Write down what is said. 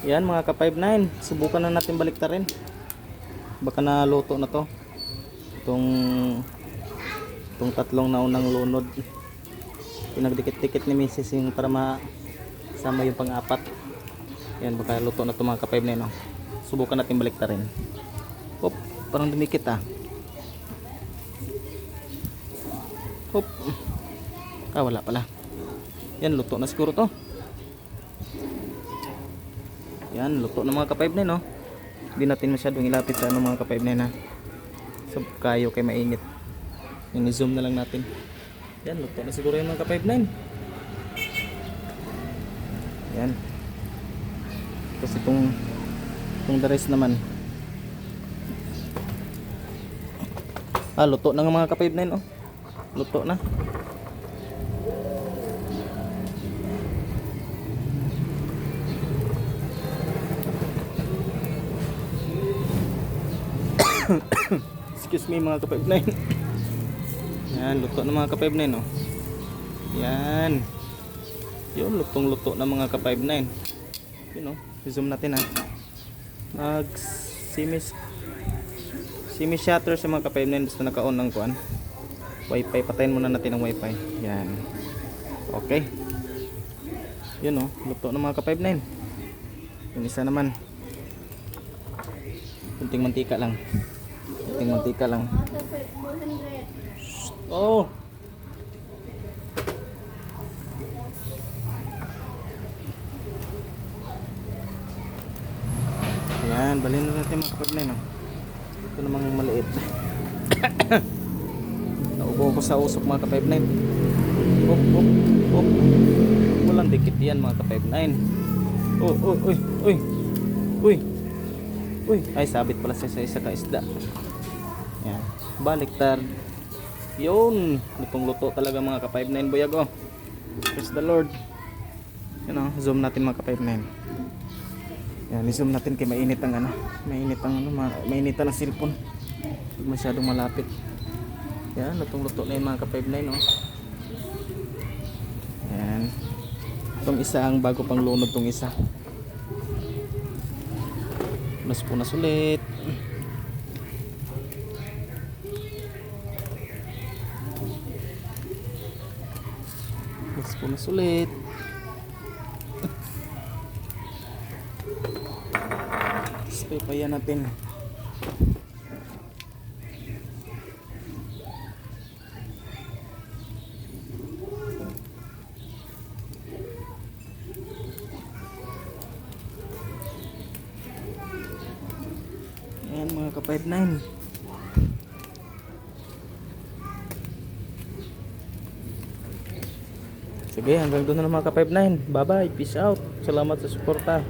Yan mga ka-5-9, subukan na natin baliktarin. Baka naluto na to. Itong tatlong naunang lunod. Pinagdikit-dikit ni Mrs. yung para masama yung pang-apat. Yan, baka luto na to mga ka-5-9. No? Subukan natin baliktarin. Hop, parang dumikit ah. Hop. Ah, wala pala. Yan, luto na siguro to. Yan, luto na mga ka-5-9 no. Hindi natin masyadong ilapit sa mga ka-5-9 ha. So, kayo kay mainit. Yung i-zoom na lang natin. Yan, luto na siguro yung mga ka-5-9. Yan. Tapos itong the rest naman. Ah, luto na nga mga ka-5-9 oh. Luto na. Excuse me mga ka-5-9. Yan, luto na mga ka-5-9 oh. Yan. Yun, lutong-luto na mga ka-5-9. Yun oh, zoom natin ha. Mag semi shutter sa mga ka-5-9. Basta naka-on ng kuan wifi, patayin muna natin ang wifi. Yan. Okay. Yun oh, luto na mga ka-5-9. Yung isa naman, kunting mantika lang. Kunting mantika lang. Oh. Yan, balhin na natin mga ka-5-9 oh. Ito namang maliit. Naubo ko sa usok mga ka-5-9. Hop, hop, hop. Walang dikit yan mga ka-5-9. Oh, oh, uy, uy. Uy. Uy, ay sabit pala sa isa ka isda. Yan, baliktad. Yun, lutong-luto talaga mga ka-5-9 buyag oh. Praise the Lord. Yan oh, zoom natin mga ka-5-9. Yan, i-zoom natin kay mainit ang mainit ang cellphone. Huwag masyadong malapit. Yan, lutong-luto na yung mga ka-5-9 oh. Yan. Itong isa ang bago pang lunod tong isa. Punas ulit. Punas ulit. Papayan natin. Ayan mga ka-5-9. Sige, hanggang doon na mga ka-5-9. Bye bye, peace out. Salamat sa suporta.